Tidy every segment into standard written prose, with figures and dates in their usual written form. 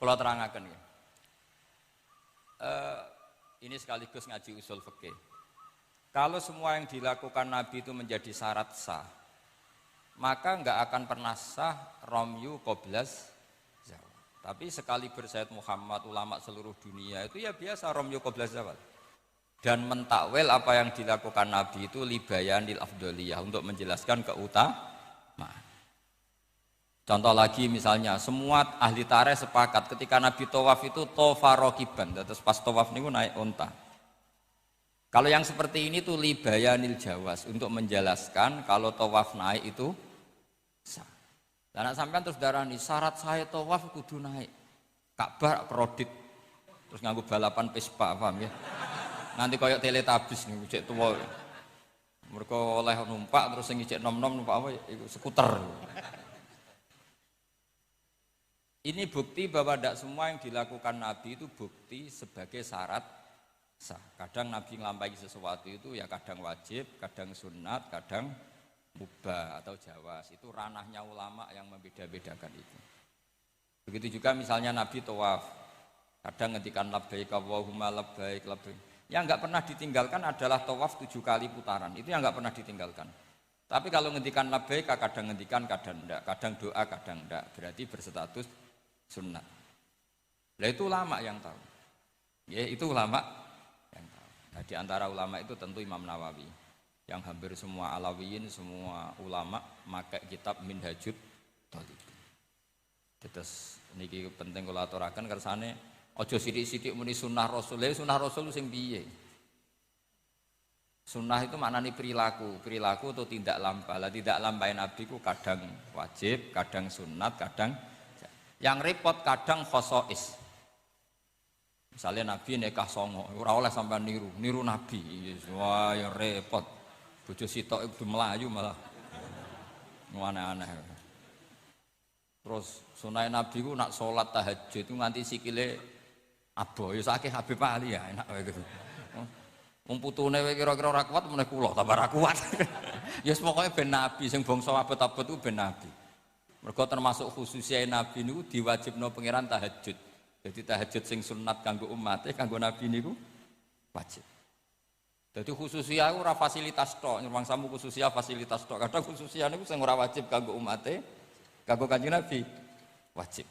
Kula terangaken ya. Ini sekaligus ngaji usul fikih. Kalau semua yang dilakukan Nabi itu menjadi syarat sah, maka enggak akan pernah sah romyu qoblas zawal. Tapi sekali bersyahid Muhammad, ulama seluruh dunia itu ya biasa romyu qoblas zawal. Dan mentakwil apa yang dilakukan Nabi itu libayanil afdoliyah, untuk menjelaskan keutamaan. Contoh lagi misalnya, semua ahli tarikh sepakat ketika Nabi tawaf itu tofa rokiban, terus pas tawaf niku naik unta. Kalau yang seperti ini tuh libayanil jawas, untuk menjelaskan kalau tawaf naik itu sah. Dan sampean terus darani syarat saya tawaf kudu naik. Ka'bah prodit, terus nganggo balapan Vespa, paham ya? Nanti koyok teletabis nih, cek tua. Mereka oleh numpak terus yang cek nom-nom numpak apa? Skuter. Ini bukti bahwa tidak semua yang dilakukan Nabi itu bukti sebagai syarat sah. Kadang Nabi ngelampaui sesuatu itu ya kadang wajib, kadang sunat, kadang mubah atau jawas. Itu ranahnya ulama yang membeda-bedakan itu. Begitu juga misalnya Nabi tawaf. Kadang ngendikan labbaik Allahumma labbaik labbaik. Yang enggak pernah ditinggalkan adalah tawaf 7 kali putaran. Itu yang enggak pernah ditinggalkan. Tapi kalau ngendikan labbaik kadang ngendikan, kadang enggak, kadang doa, kadang enggak. Berarti berstatus sunnah. Nah itu ulama yang tahu. Ya, itu ulama yang tahu. Nah, di antara ulama itu tentu Imam Nawawi. Yang hampir semua alawiyin, semua ulama pakai kitab Minhajut Thalibin. Terus niki penting kula aturaken kersane aja sithik-sithik muni sunnah Rasul. Sunnah Rasul sing piye? Sunnah itu maknanya perilaku atau tidak lampah. Lah tidak lampah Nabi ku kadang wajib, kadang sunat, kadang yang repot kadang khosois. Misalnya Nabi nikah songo, ora oleh sampean niru Nabi. Wah, yang repot. Bojo sitok itu melayu malah. Aneh-aneh. Terus sunah Nabi ku nak salat tahajud itu nganti sikile abo. Ya sakit Habib Ali ya enak wae gitu. Wong putune wae kira-kira ora kuat meneh kula tambah ora kuat. Ya pokoke ben Nabi sing bangsa abot-abot ku ben Nabi. Mergo termasuk khususnya Nabi niku diwajibno pangeran tahajud. Jadi tahajud sing sunat kanggo umate, kanggo Nabi niku wajib. Jadi khususnya ora fasilitas tok, nyuwangsamu khususnya fasilitas tok. Kadang khususnya niku sing ora wajib kanggo umate, kanggo Kanjeng Nabi wajib.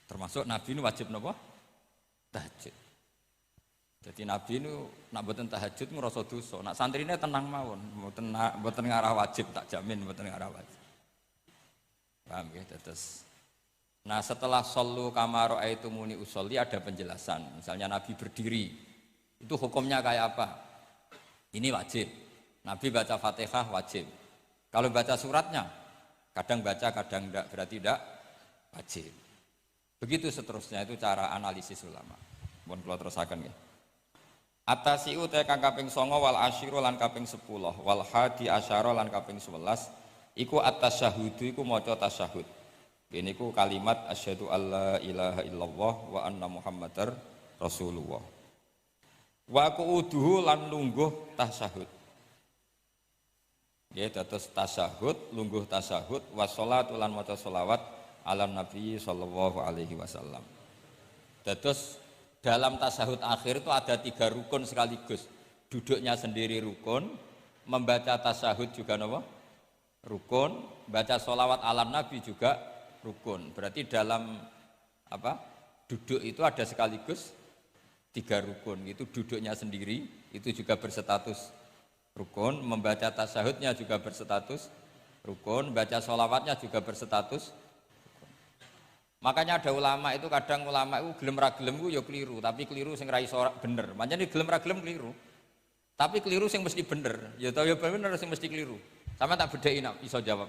Termasuk Nabi niku wajib napa? Tahajud. Jadi Nabi niku nak mboten tahajud ngrasa dosa. Nak santrine tenang mawon, mboten ngarah wajib, tak jamin mboten ngarah wajib. Paham ya, terus. Nah setelah shollu kama ra'aitumuni usolli ada penjelasan. Misalnya Nabi berdiri, itu hukumnya kayak apa? Ini wajib. Nabi baca Fatihah wajib. Kalau baca suratnya, kadang baca, kadang enggak, berarti enggak wajib. Begitu seterusnya, itu cara analisis ulama. Mohon kula terusaken ya. Atasiu te kang kaping 9 wal asyiru lan kaping 10 wal hadi asyara lan kaping 11. Iku at-tasyahudu iku maca tasyahud. Ini ku kalimat asyhadu alla ilaha illallah wa anna muhammadar rasulullah. Wa qu'uduhu lan lungguh tasyahud. Ya dados tasyahud, lungguh tasyahud, wa sholatu lan maca sholawat ala nabi sallallahu alaihi wasallam. Dados dalam tasyahud akhir itu ada 3 rukun sekaligus. Duduknya sendiri rukun, membaca tasyahud juga napa? Rukun, baca sholawat alam Nabi juga rukun. Berarti dalam apa? Duduk itu ada sekaligus 3 rukun. Itu duduknya sendiri itu juga berstatus rukun, membaca tasyahudnya juga berstatus rukun, baca sholawatnya juga berstatus rukun. Makanya ada ulama itu kadang ulama itu gelem ra gelem ku ya keliru, tapi keliru sing ra iso bener. Pancen gelem ra gelem keliru. Tapi keliru sing mesti bener. Ya tau ya bener sing mesti keliru. Sama tak bedain iso jawab.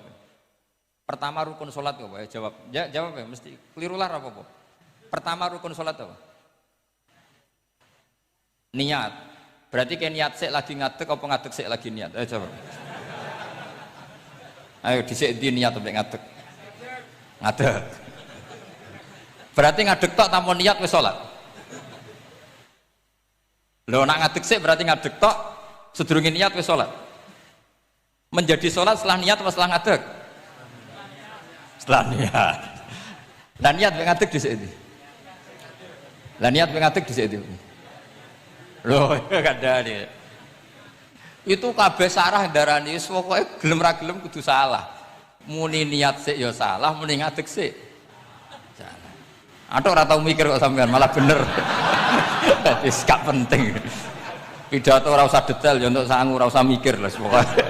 Pertama rukun sholat apa ya jawab. Ya jawab ya mesti keliru lah apa-apa. Pertama rukun sholat apa? Niat. Berarti kayak niat sik lagi ngadeg apa ngadeg sik lagi niat? Ayo jawab. Ayo dhisik ndi niat sampai ngadeg. Ngadeg. Berarti ngadeg tok tanpa niat wis sholat. Lho nak ngadeg sik berarti ngadeg tok sedurunge niat wis sholat. Menjadi sholat setelah niat atau setelah ngadeg? Setelah niat. Lah niat pengen ngadeg dhisik iki. Lah niat pengen ngadeg dhisik iki. Lho, kandhane. Itu kabeh sarah darani wis pokoke gelem ra gelem kudu salah. Muni niat sik ya salah, muni ngadeg sik salah. Atok ora tau mikir kok sampean malah bener. Wis gak penting. Pidato ora usah detail ya untuk sangu ora usah mikir lah pokoke.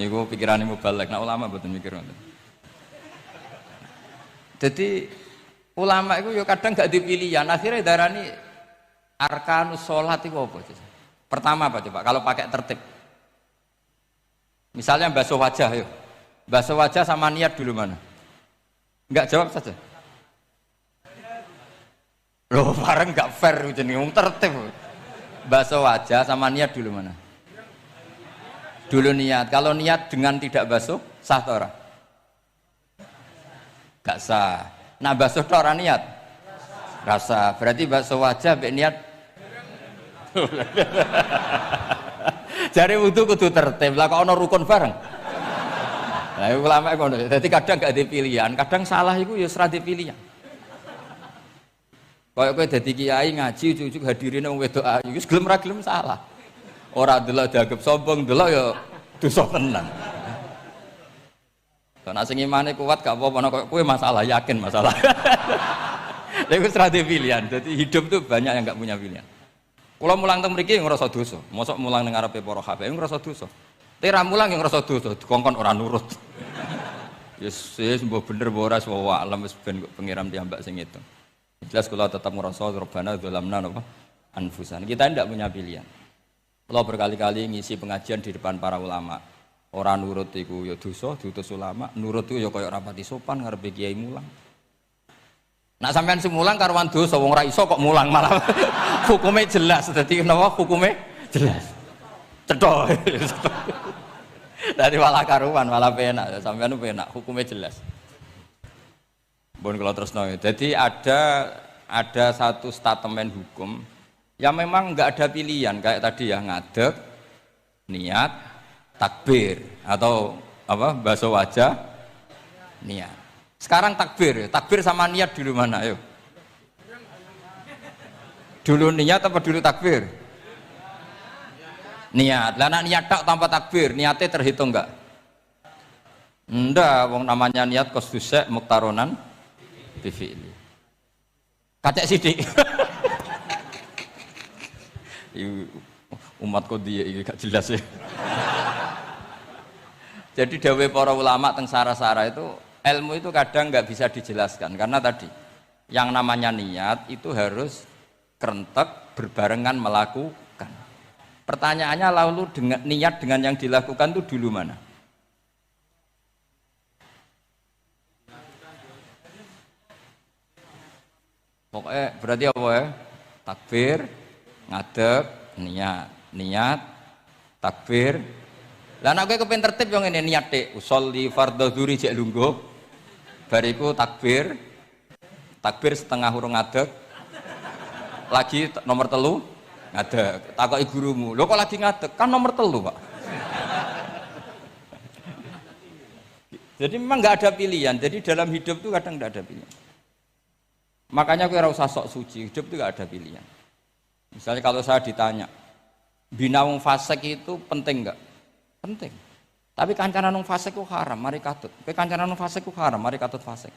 Niku pikirane mubalek. Nek ulama mboten mikir ngoten. Jadi ulama itu ya kadang gak dipilihan, akhirnya darani arkanus sholat itu apa? Pertama apa coba? Kalau pakai tertib, misalnya basuh wajah, yuk basuh wajah sama niat dulu mana? Enggak jawab saja. Loh, bareng enggak fair jadi ngomong tertib. Basuh wajah sama niat dulu mana? Dulu niat. Kalau niat dengan tidak basuh sah atau ora? Gak sah. Nah basuh tok ora niat? Rasa. Berarti basuh wajah mbek niat. Jare wudu kudu tertib. Lah kok ana rukun bareng. Lah ulama ngono. Dadi kadang gak ada pilihan, kadang salah iku ya ora pilihan. Kayak kowe dadi kiai ngaji ujug-ujug hadirine wong wedok ayu wis gelem ra gelem salah. Ora delok dianggap sombong, delok ya dosa tenan. Nek sing imane kuat gak apa-apa nek kowe masalah, yakin masalah. Lha iku strategi pilihan. Jadi hidup tuh banyak yang gak punya pilihan. Kula mulang teng mriki ngrasa dosa. Mosok mulang ning ngarepe para habaib ngrasa dosa. Tera mulang yang ngrasa dosa, dikongkon ora nurut. Yes, mbok bener mbok ora wa alam wis ben pengiram piyambak sing itu. Jelas kula tetap ngrasa Rabbana dzalamna napa anfusan. Kita tidak punya pilihan. Kula berkali-kali ngisi pengajian di depan para ulama. Orang nurut iku ya dosa, diutus ulama. Nurut iku ya kaya rapati sopan ngarepe kiai mulang. Nak sampean semulang karuan dosa wong ora iso kok mulang malah hukume jelas. Dadi napa hukume jelas. Cethok. Dari malah karuan malah penak. Sampean penak hukume jelas. Bon kalau terus no. Jadi ada satu statement hukum yang memang nggak ada pilihan kayak tadi ya ngadeg, niat, takbir atau apa basuh wajah niat. Sekarang takbir sama niat dulu mana ayo? Dulu niat apa dulu takbir? Niat. Lah nek niat tak tanpa takbir, niatnya terhitung enggak? Ndak, wong namanya niat kosdusek muktaronan bifi'li. Kacek sidik. Umat kok dia iki gak jelas ya. Jadi dawuh para ulama teng sara-sara itu ilmu itu kadang nggak bisa dijelaskan karena tadi yang namanya niat itu harus kerentek berbarengan melakukan. Pertanyaannya lalu dengan niat dengan yang dilakukan itu dulu mana? Pokoknya berarti apa ya? Takbir, ngadeg, niat, takbir. Lah nek kowe kepen tertib yo ngene niat dik, usolli fardhu dzuri jek lungguh. Bariku takbir. Takbir setengah hurung ngadeg. Lagi nomor 3 ngadeg. Takoki gurumu, "Lho kok lagi ngadeg? Kan nomor 3, Pak." Jadi memang nggak ada pilihan. Jadi dalam hidup itu kadang nggak ada pilihan. Makanya kowe ora usah sok suci, hidup itu nggak ada pilihan. Misalnya kalau saya ditanya, bina wong fasik itu penting nggak? Penting. Tapi kancanan wong fasik ku haram, mari katut. Kowe kancanan wong fasik ku haram, mari katut fasik.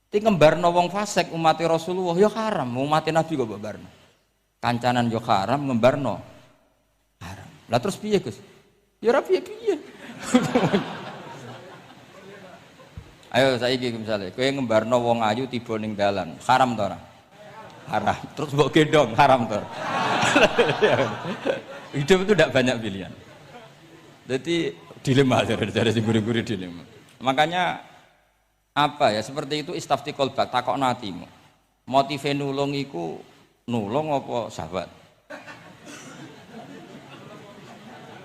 Ti ngembarno wong fasik umat Rasulullah ya haram, umat Nabi kok mbarno. Kancanan yo haram, ngembarno haram. Lah terus piye, Gus? Ya ora piye-piye. Ayo saiki misale kowe ngembarno wong ayu tiba ning dalan, haram ta ora? Haram. Terus mbok gendong, haram ta? Hidup itu tidak banyak pilihan. Jadi dilema dari guru-guru dilema. Makanya apa ya seperti itu istafti kolbak takok natimu. Motive nulung iku nulung apa sahabat?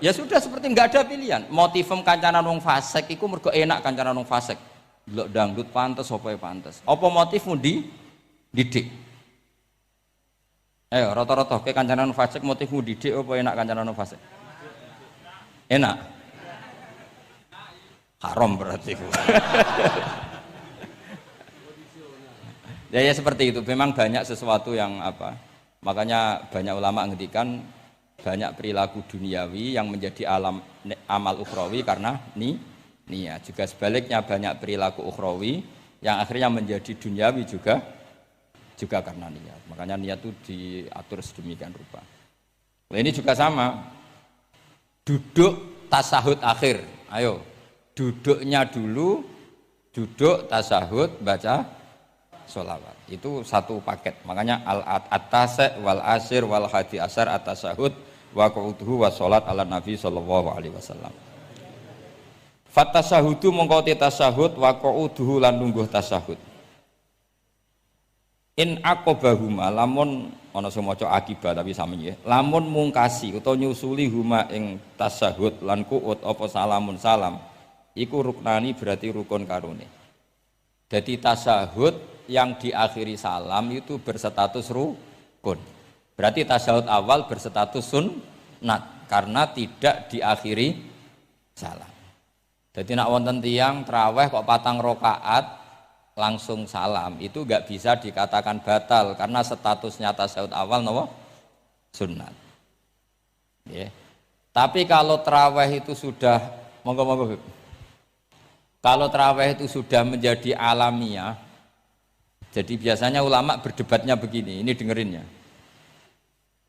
Ya sudah seperti nggak ada pilihan. Motivem kancanan wong fasik iku mergo enak kancanan wong fasik. Delok dangdut pantes apa ya pantes. Apa motifmu didik? Ayo rata-rata ke kancanan wong fasik motifmu didik apa enak kancanan wong fasik? Enak. Haram berarti. Ya seperti itu. Memang banyak sesuatu yang apa? Makanya banyak ulama ngendikan banyak perilaku duniawi yang menjadi amal ukhrawi karena niat. Juga sebaliknya banyak perilaku ukhrawi yang akhirnya menjadi duniawi juga karena niat. Makanya niat itu diatur sedemikian rupa. Nah, ini juga sama. Duduk tasahud akhir. Ayo, duduknya dulu, duduk tasahud baca sholawat. Itu satu paket. Makanya al-atasek wal asir wal hadi asar at-tasahud wa qu'uduhu wa sholat ala nabi sallallahu alaihi wasallam. Fatasahudu mongko tasahud wa qu'uduhu lan lungguh tasahud. In aqobahuma lamun ana sing maca akibah tapi sami nggih. Lamun mungkasi utawa nyusuli huma ing tasahud lan qu'ud apa salamun salam iku ruknani berarti rukun karone. Jadi tasahud yang diakhiri salam itu berstatus rukun. Berarti tasahud awal berstatus sunnat karena tidak diakhiri salam. Jadi nak wonten tiyang traweh kok 4 rakaat langsung salam itu enggak bisa dikatakan batal karena statusnya tasawuf awal napa sunnat. Yeah. Tapi kalau tarawih itu sudah monggo kalau tarawih itu sudah menjadi alamiah, jadi biasanya ulama berdebatnya begini, ini dengerinnya.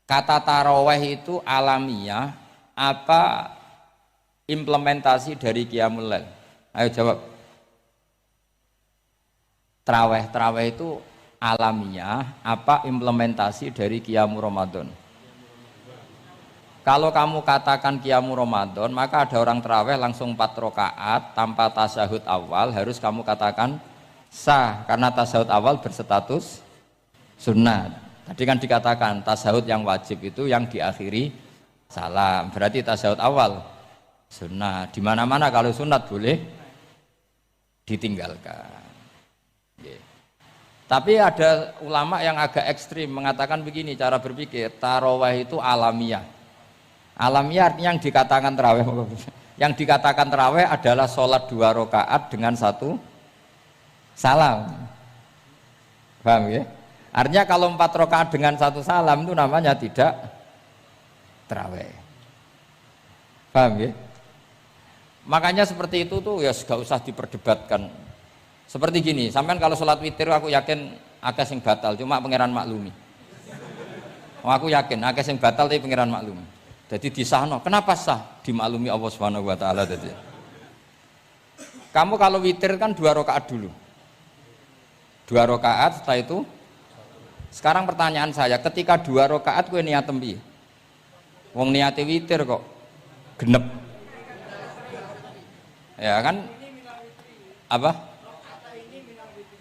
Kata tarawih itu alamiah apa implementasi dari qiyamul lail? Ayo jawab. Tarawih itu alamiah apa implementasi dari Qiyamul Ramadan? Kalau kamu katakan Qiyamul Ramadan, maka ada orang tarawih langsung 4 rakaat tanpa tasahud awal harus kamu katakan sah karena tasahud awal berstatus sunnat. Tadi kan dikatakan tasahud yang wajib itu yang diakhiri salam. Berarti tasahud awal sunnat. Di mana-mana kalau sunnat boleh ditinggalkan. Tapi ada ulama yang agak ekstrim mengatakan begini cara berpikir, tarawih itu alamiah. Alamiah artinya yang dikatakan tarawih. Yang dikatakan tarawih adalah sholat 2 rakaat dengan 1 salam. Paham ya? Artinya kalau 4 rakaat dengan 1 salam itu namanya tidak tarawih. Paham ya? Makanya seperti itu tuh ya gak usah diperdebatkan. Seperti gini, sampean kalau sholat witir aku yakin akeh sing batal, cuma pangeran maklumi. Aku yakin akeh sing batal tapi pangeran maklumi. Jadi disahno, kenapa sah? Dimaklumi Allah Subhanahu wa taala tadi. Kamu kalau witir kan 2 rakaat dulu. 2 rakaat setelah itu. Sekarang pertanyaan saya, ketika 2 rakaat kowe niat tembi. Wong niate witir kok genep. Ya kan? Apa?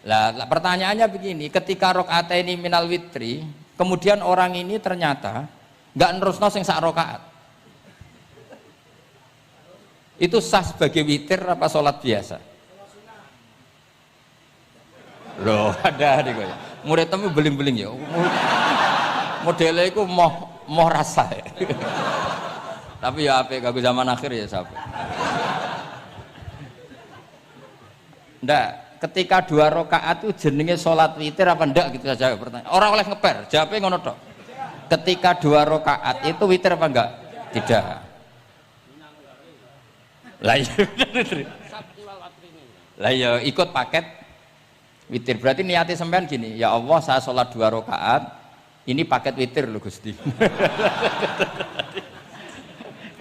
Lah pertanyaannya begini, ketika rakaat ini minal witri, kemudian orang ini ternyata nggak nerusno sing sak rakaat. Itu sah sebagai witir apa sholat biasa? Loh, ada nih kok. Murid temu beling-beling ya. Modelnya itu mau rasa ya. Tapi ya apa kagak zaman akhir ya sampai. Ndak, ketika 2 rakaat itu jenenge sholat witir apa ndak gitu saja pertanyaan. Orang oleh ngeper, jawabnya ngono tok. Ketika 2 rakaat itu witir apa enggak? Tidak. Lah ya ikut paket witir. Berarti niatnya sampean gini, ya Allah saya sholat 2 rakaat, ini paket witir loh Gusti.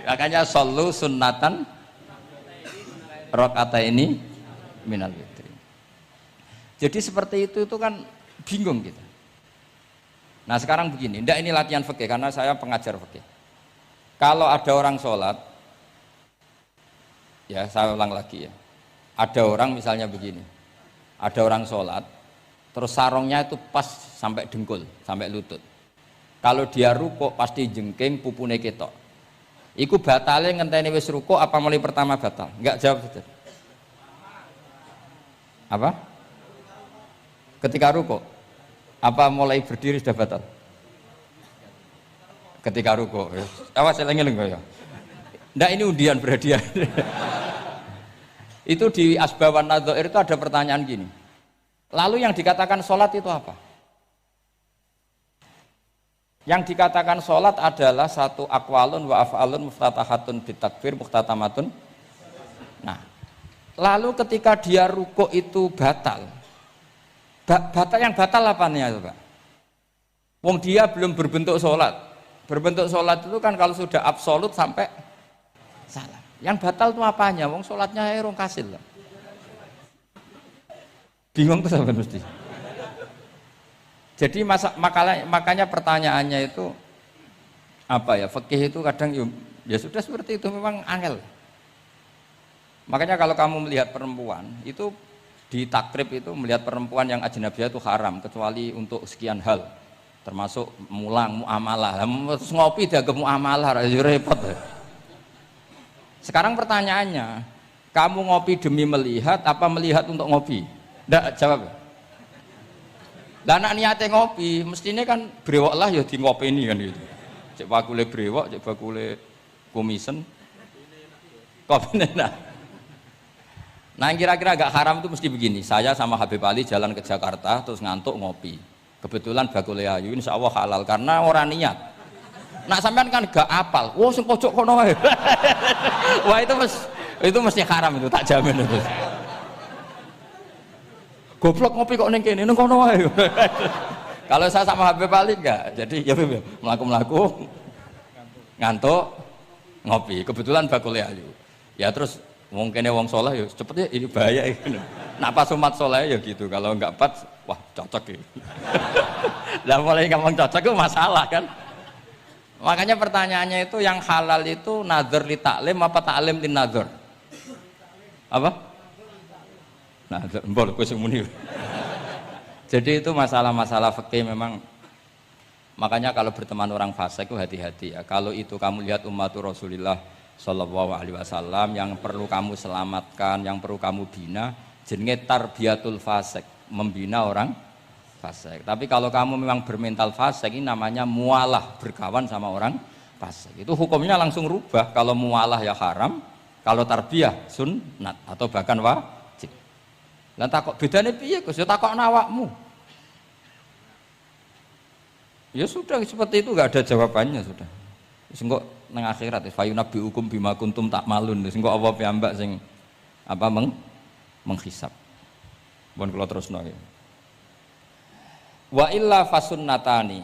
Makanya shollu sunnatan rakaat ini minal witri. Jadi seperti itu kan bingung kita. Nah sekarang begini, ndak ini latihan fikih karena saya pengajar fikih. Kalau ada orang sholat, ya saya ulang lagi ya. Ada orang misalnya begini, ada orang sholat, terus sarungnya itu pas sampai dengkul, sampai lutut. Kalau dia rukuk pasti jengking pupune ketok. Iku batale ngenteni wis rukuk apa mulai pertama batal? Enggak jawab saja. Apa? Ketika rukuk? Apa mulai berdiri sudah batal? Ketika rukuk. Awas eling-eling ya. Ndak ini undian berhadiah. Itu di Asbawan Nadzair itu ada pertanyaan gini. Lalu yang dikatakan sholat itu apa? Yang dikatakan sholat adalah satu akwalun wa af'alun muftatahatun bitakbir muftatamatun. Nah, lalu ketika dia rukuk itu batal. Batal yang batal apanya itu, Pak? Wong dia belum berbentuk sholat. Berbentuk sholat itu kan kalau sudah absolut sampai salah. Yang batal itu apanya? Wong sholatnya erong kasil lah. Bingung tuh sampai mesti. Jadi makanya pertanyaannya itu apa ya? Fikih itu kadang ya sudah seperti itu, memang angel. Makanya kalau kamu melihat perempuan itu di takrib itu melihat perempuan yang ajnabiyah itu haram kecuali untuk sekian hal, termasuk mulang muamalah. Terus ngopi dianggap muamalah, repot. Sekarang pertanyaannya, kamu ngopi demi melihat apa melihat untuk ngopi? Nggak jawab. Lah anak niate ngopi, mestinya kan brewok lah ya di ngopi ini kan gitu. Cek bakule brewok, cek bakule kumisen. Kopi nah. Nah yang kira-kira agak haram itu mesti begini. Saya sama Habib Ali jalan ke Jakarta terus ngantuk ngopi. Kebetulan bakule ayu insya Allah halal karena orang niat. Nak sampean kan gak apal. Wah sing pojok kono wae. Wah itu mesti haram itu, tak jamin itu. Goblok ngopi kok ning kene ning kono wae. Kalau saya sama Habib Ali enggak. Jadi ya mlaku-mlaku ngantuk ngopi. Kebetulan bakule ayu. Ya terus mungkin wong soleh ya cepet ya ini bahaya ini. Nak pas umat soleh ya gitu. Kalau enggak pas wah cocok ya. Lah mulai ngomong cocok itu masalah kan. Makanya pertanyaannya itu yang halal itu nazar li taklim apa taklim li nazar? Apa? Nazar, mbol kowe sing muni. Jadi itu masalah-masalah fikih memang. Makanya kalau berteman orang fasik itu hati-hati ya. Kalau itu kamu lihat ummatur Rasulillah Shallallahu Alaihi Wasallam yang perlu kamu selamatkan, yang perlu kamu bina, jenenge tarbiyatul fasik, membina orang fasik. Tapi kalau kamu memang bermental fasik, ini namanya mualah, berkawan sama orang fasik. Itu hukumnya langsung rubah. Kalau mualah ya haram, kalau tarbiyah sunnat atau bahkan wajib. Lah takok bedane piye Gus? Ya takok awakmu. Ya sudah seperti itu, enggak ada jawabannya sudah. Wis engko nang akhirat fayunabi hukum bima kuntum tak malun. Wis engko apa piyambak sing apa menghisab. Mohon kula terusno ya. Wa illa fasunnatani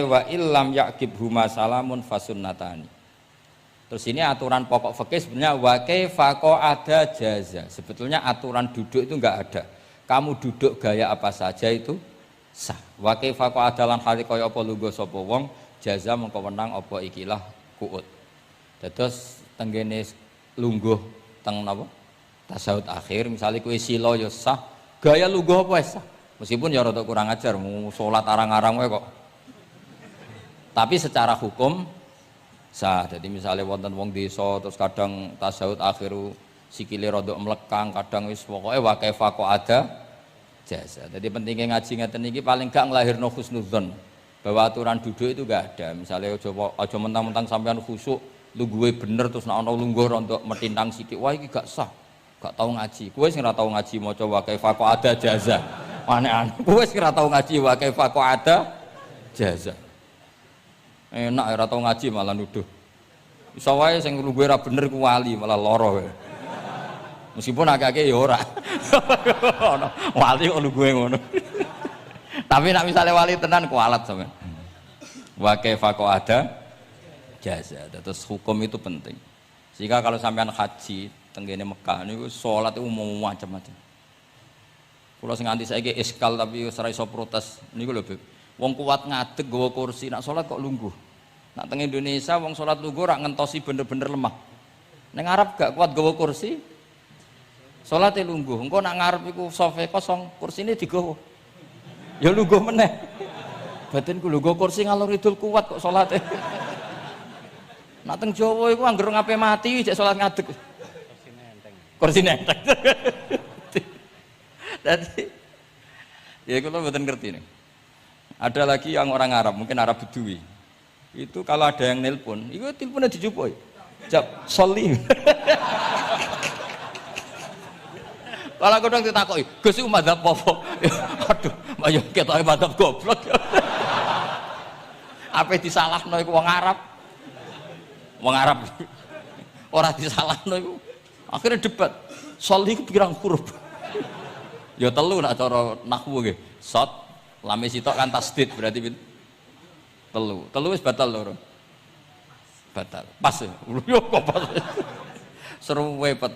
wa illam yaqib huma salamun fasunnatani. Terus ini aturan pokok fikih sebenarnya wa kaifa ada jaza. Sebetulnya aturan duduk itu enggak ada. Kamu duduk gaya apa saja itu sah. Wa kaifa ada lan hale kaya apa lungguh sapa wong jaza mengko wenang apa ikilah kuut. Dados tenggene lungguh teng napa? Tasawuf akhir misalnya kowe sila ya sah, gaya lungguh apa sah. Meskipun ya rada kurang ajar, mau sholat arang-arang wae kok. Tapi secara hukum sah. Jadi misalnya wonten wong desa terus kadang tasawuf akhiru sikile rada mlekang, kadang wis pokoke wa kaifa ada jasa. Jadi pentingnya ngaji ngeten iki paling gak nglahirno husnudzon bahwa aturan duduk itu gak ada. Misalnya aja mentang-mentang sampean khusyuk lungguhe bener terus nek ana lungguh rada metintang sithik, wah iki gak sah. Gak tau ngaji. Kowe sing ora tau ngaji maca wa kaifa ada jaza. Aneh-aneh. Kowe wis ora tau ngaji wa kaifa ada jaza. Enak ora tau ngaji malah nuduh. Iso wae sing lungguhe ora bener ku wali malah lara wae. Meskipun agak-agak ya ora. Wali kok lungguhe ngono. Tapi nek misale wali tenan kualat sampean. Wa kaifa ada jaza. Terus hukum itu penting. Sehingga kalau sampean haji tenggene Mekah niku salat itu mau macam-macam. Kula sing nganti saiki iskal tapi wis ora iso protes niku lho, Beb. Wong kuat ngadeg nggawa kursi, nak salat kok lungguh. Nak teng Indonesia wong salat lungguh ora ngentosi bener-bener lemah. Ning Arab gak kuat nggawa kursi. Salate lungguh. Engko nak ngarep iku sofa kosong, kursine digawa. Ya lungguh meneh. Batinku lho nggawa kursi ngalor idul kuat kok salate. Nak teng Jawa iku anggere ngape mati jek salat ngadeg. Kursi nenteng. Jadi ya kalau mboten ngerti nih. Ada lagi yang orang Arab, mungkin Arab Bedui. Itu kalau ada yang nelpon, itu teleponnya dijupuk. Jawab, soli. Malah kadang ditakoki, "Gus iku madzhab apa?" Aduh, ayo ketoke madzhab goblok. Ape disalahno iku wong Arab. Wong Arab. Ora disalahno iku. Akhirnya debat. Shol iku pirang huruf? Ya telu nak cara nahwu nggih. Shad, lam sitok kan tasdid berarti telu. Telu wis batal lho. Batal. Pas. Yo kok pas. Seru wepet.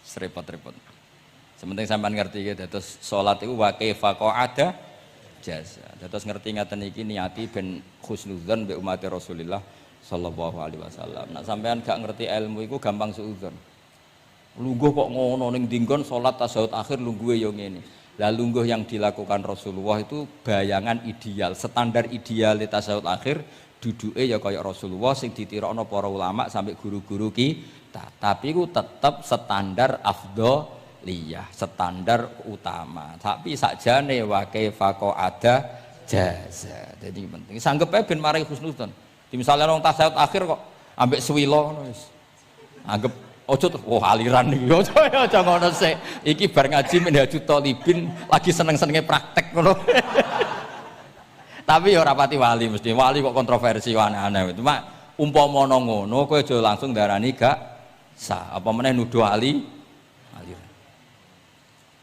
Serepot-repot. Sementing sampean ngerti gitu. Terus salat iku wa kaifa qa'ada jasa. Terus ngerti ngaten iki niati ben husnudzon mbek umat Rasulullah sallallahu alaihi wasallam. Nek sampean gak ngerti ilmu iku gampang suudzon. Lungguh kok ngono ning dinggon salat tasyahud akhir lungguhe yo ngene. Lah lungguh yang dilakukan Rasulullah itu bayangan ideal, standar ideal tasyahud akhir duduke ya kaya Rasulullah sing ditirokno para ulama sampai guru-guru kita. Tapi ku tetep standar afdholiyah, standar utama. Tapi sakjane wa kaifa ada jaza. Jadi penting. Sanggepe ben mari husnudzon. Di misalnya orang tasyahud akhir kok ambek swilo ngono wis. Anggap ojo aliran iki. Ojo ngono sik. Iki bar ngaji Minhajut Thalibin lagi seneng-senenge praktek ngono. Tapi ya ora pati wali mesti. Wali kok kontroversi aneh-aneh. Cuma umpama ngono kowe aja langsung darani gak sah. Apa meneh nuduh aliran.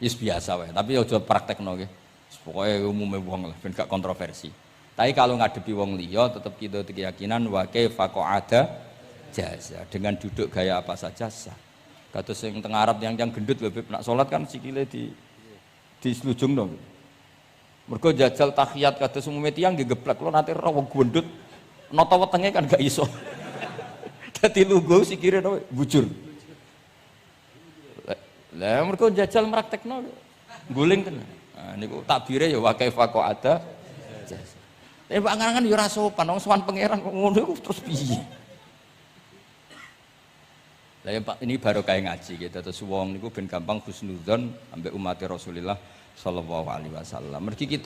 Wis biasa wae, tapi aja praktekno nggih. Pokoke umume wong lah ben gak kontroversi. Tapi kalau ngadepi wong liya tetap kita keyakinan wa kaifa qa'ada jasa dengan duduk gaya apa saja sah. Kados sing teng Arab yang gendut lho nak salat kan sikile di slujungno. Mergo jajal tahiyat kados umume tiyang nggih geblek kula nate ora wong gendut nata wetenge kan gak iso. Dadi lungguh sikire bujur. Lah mergo jajal praktekno guling tenan. Nah niku takbire ya wa kaifa qa'ada jasa. Tapi angan-angan ya ora sopan, wong sowan pangeran kok ngono iku terus piye? Lah ya Pak, ini baru kayak ngaji gitu. Terus wong niku ben gampang husnudzon ambek umat Rasulullah sallallahu alaihi wasallam. Mergi kita